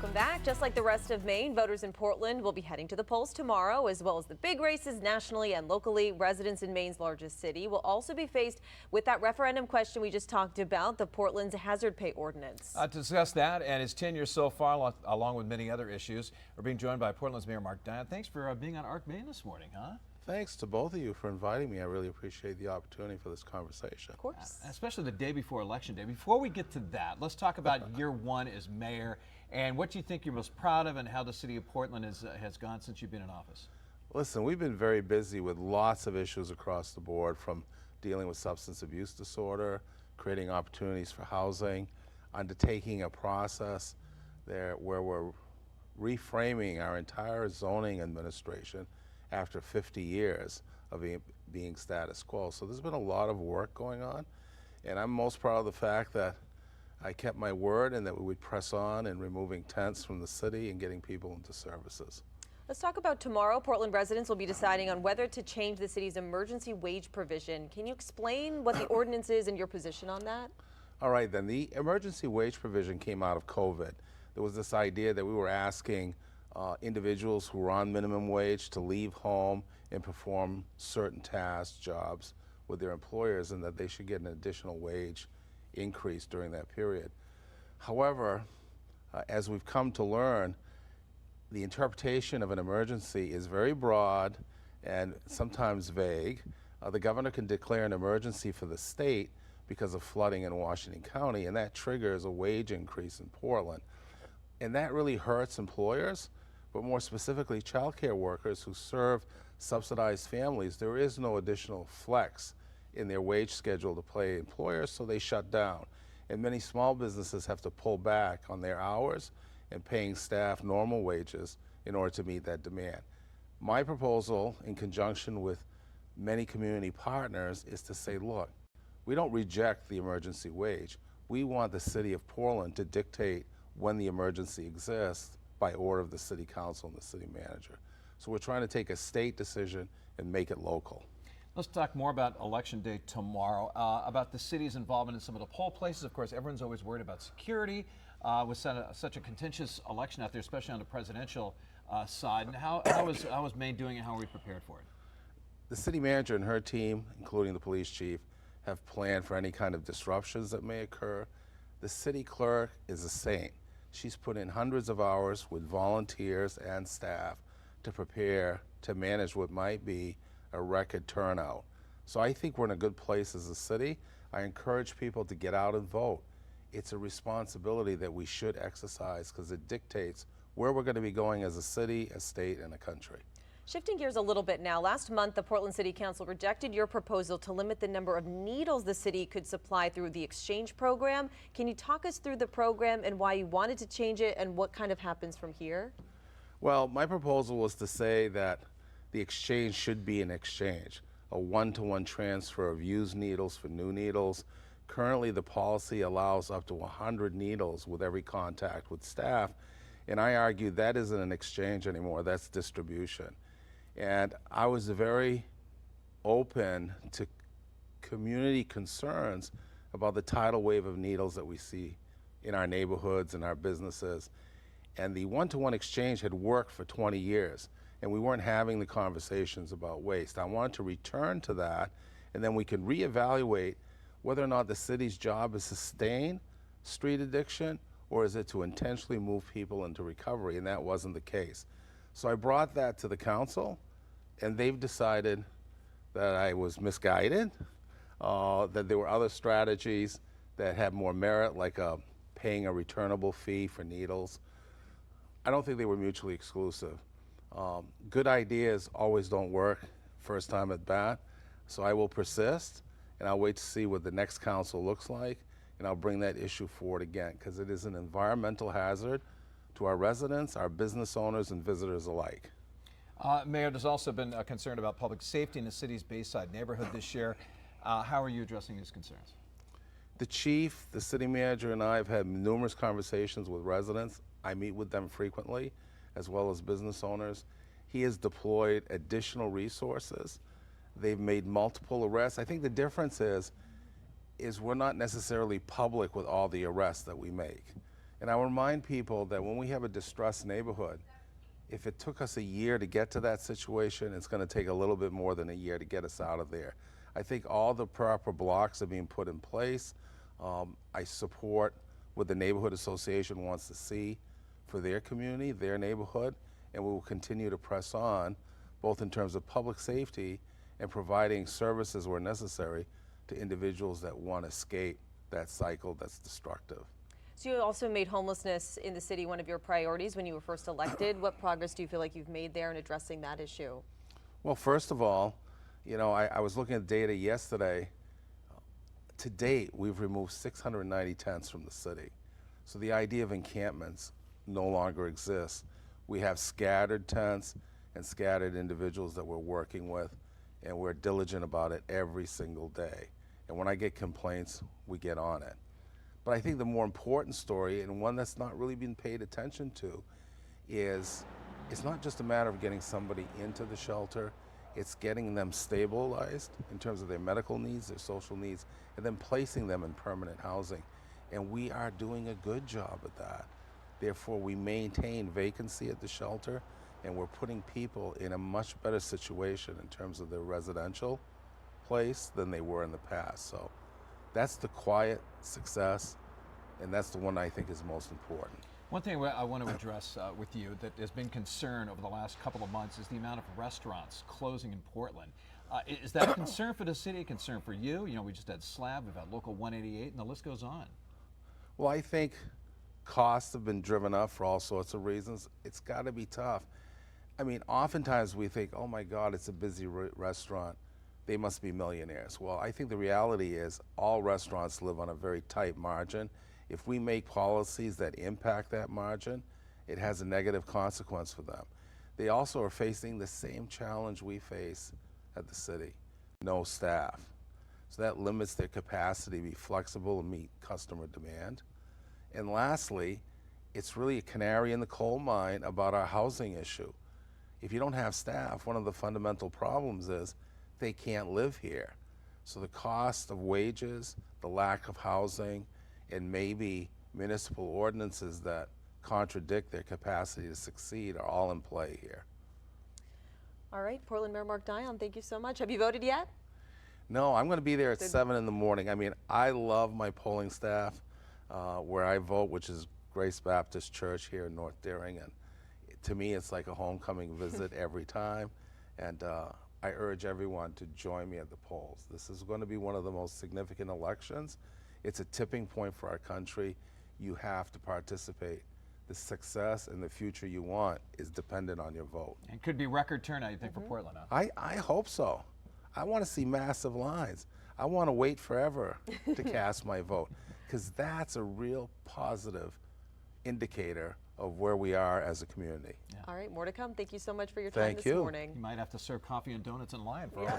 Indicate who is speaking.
Speaker 1: Welcome back. Just like the rest of Maine, voters in Portland will be heading to the polls tomorrow, as well as the big races nationally and locally. Residents in Maine's largest city will also be faced with that referendum question we just talked about, the Portland's hazard pay ordinance.
Speaker 2: To discuss that and his tenure so far, along with many other issues, we're being joined by Portland's Mayor Mark Dion. Thanks for being on ARC Maine this morning, huh?
Speaker 3: Thanks to both of you for inviting me. I really appreciate the opportunity for this conversation.
Speaker 1: Of course.
Speaker 2: Especially the day before Election Day. Before we get to that, let's talk about year one as mayor and what you think you're most proud of and how the city of Portland has gone since you've been in office.
Speaker 3: Listen, we've been very busy with lots of issues across the board, from dealing with substance abuse disorder, creating opportunities for housing, undertaking a process there where we're reframing our entire zoning administration after 50 years of being status quo. So there's been a lot of work going on, and I'm most proud of the fact that I kept my word and that we would press on in removing tents from the city and getting people into services.
Speaker 1: Let's talk about tomorrow. Portland residents will be deciding on whether to change the city's emergency wage provision. Can you explain what the ordinance is and your position on that?
Speaker 3: All right, then. The emergency wage provision came out of COVID. There was this idea that we were asking individuals who were on minimum wage to leave home and perform certain tasks, jobs with their employers, and that they should get an additional wage increase during that period. However, as we've come to learn, the interpretation of an emergency is very broad and sometimes vague. The governor can declare an emergency for the state because of flooding in Washington County, and that triggers a wage increase in Portland. And that really hurts employers, but more specifically child care workers who serve subsidized families. There is no additional flex in their wage schedule to pay employers, so they shut down. And many small businesses have to pull back on their hours and paying staff normal wages in order to meet that demand. My proposal, in conjunction with many community partners, is to say, look, we don't reject the emergency wage. We want the city of Portland to dictate when the emergency exists by order of the city council and the city manager. So we're trying to take a state decision and make it local.
Speaker 2: Let's talk more about Election Day tomorrow, about the city's involvement in some of the poll places. Of course, everyone's always worried about security with such a contentious election out there, especially on the presidential side. And how is Maine doing and how are we prepared for it?
Speaker 3: The city manager and her team, including the police chief, have planned for any kind of disruptions that may occur. The city clerk is a saint. She's put in hundreds of hours with volunteers and staff to prepare to manage what might be a record turnout. So I think we're in a good place as a city. I encourage people to get out and vote. It's a responsibility that we should exercise because it dictates where we're going to be going as a city, a state, and a country.
Speaker 1: Shifting gears a little bit now, last month the Portland City Council rejected your proposal to limit the number of needles the city could supply through the exchange program. Can you talk us through the program and why you wanted to change it and what kind of happens from here?
Speaker 3: Well, my proposal was to say that the exchange should be an exchange, a one-to-one transfer of used needles for new needles. Currently, the policy allows up to 100 needles with every contact with staff, and I argue that isn't an exchange anymore, that's distribution. And I was very open to community concerns about the tidal wave of needles that we see in our neighborhoods and our businesses. And the one-to-one exchange had worked for 20 years, and we weren't having the conversations about waste. I wanted to return to that, and then we can reevaluate whether or not the city's job is to sustain street addiction or is it to intentionally move people into recovery, and that wasn't the case. So I brought that to the council, and they've decided that I was misguided, that there were other strategies that had more merit, like paying a returnable fee for needles. I don't think they were mutually exclusive. Good ideas always don't work first time at bat, so I will persist, and I'll wait to see what the next council looks like, and I'll bring that issue forward again, because it is an environmental hazard to our residents, our business owners, and visitors alike.
Speaker 2: Mayor, there's also been a concern about public safety in the city's Bayside neighborhood this year. How are you addressing these concerns?
Speaker 3: The chief, the city manager, and I have had numerous conversations with residents. I meet with them frequently, as well as business owners. He has deployed additional resources. They've made multiple arrests. I think the difference is we're not necessarily public with all the arrests that we make. And I remind people that when we have a distressed neighborhood, if it took us a year to get to that situation, it's going to take a little bit more than a year to get us out of there. I think all the proper blocks are being put in place. I support what the neighborhood association wants to see for their community, their neighborhood, and we will continue to press on, both in terms of public safety and providing services where necessary to individuals that want to escape that cycle that's destructive.
Speaker 1: So you also made homelessness in the city one of your priorities when you were first elected. What progress do you feel like you've made there in addressing that issue?
Speaker 3: Well, first of all, you know, I was looking at data yesterday. To date, we've removed 690 tents from the city. So the idea of encampments no longer exists. We have scattered tents and scattered individuals that we're working with, and we're diligent about it every single day. And when I get complaints, we get on it. But I think the more important story, and one that's not really been paid attention to, is it's not just a matter of getting somebody into the shelter, it's getting them stabilized in terms of their medical needs, their social needs, and then placing them in permanent housing. And we are doing a good job at that. Therefore, we maintain vacancy at the shelter, and we're putting people in a much better situation in terms of their residential place than they were in the past. So that's the quiet success, and that's the one I think is most important.
Speaker 2: One thing I want to address with you that has been concern over the last couple of months is the amount of restaurants closing in Portland. Is that a concern for the city, a concern for you? You know, we just had Slab, we've had Local 188, and the list goes on.
Speaker 3: Well, I think costs have been driven up for all sorts of reasons. It's got to be tough. I mean, oftentimes we think, oh my God, it's a busy restaurant. They must be millionaires. Well, I think the reality is all restaurants live on a very tight margin. If we make policies that impact that margin, it has a negative consequence for them. They also are facing the same challenge we face at the city, no staff. So that limits their capacity to be flexible and meet customer demand. And lastly, it's really a canary in the coal mine about our housing issue. If you don't have staff, one of the fundamental problems is they can't live here. So the cost of wages, the lack of housing, and maybe municipal ordinances that contradict their capacity to succeed are all in play here.
Speaker 1: All right, Portland Mayor Mark Dion, thank you so much. Have you voted yet?
Speaker 3: No, I'm going to be there at 7 in the morning. I mean, I love my polling staff where I vote, which is Grace Baptist Church here in North Deering. And to me, it's like a homecoming visit every time. And I urge everyone to join me at the polls. This is going to be one of the most significant elections. It's a tipping point for our country. You have to participate. The success and the future you want is dependent on your vote.
Speaker 2: And could be record turnout, you think, for Portland, huh?
Speaker 3: I hope so. I want to see massive lines. I want to wait forever to cast my vote, because that's a real positive indicator of where we are as a community.
Speaker 1: All right, more to come. Thank you so much for your time
Speaker 3: Thank
Speaker 1: this
Speaker 3: you.
Speaker 1: morning.
Speaker 2: You might have to serve coffee and donuts in line for all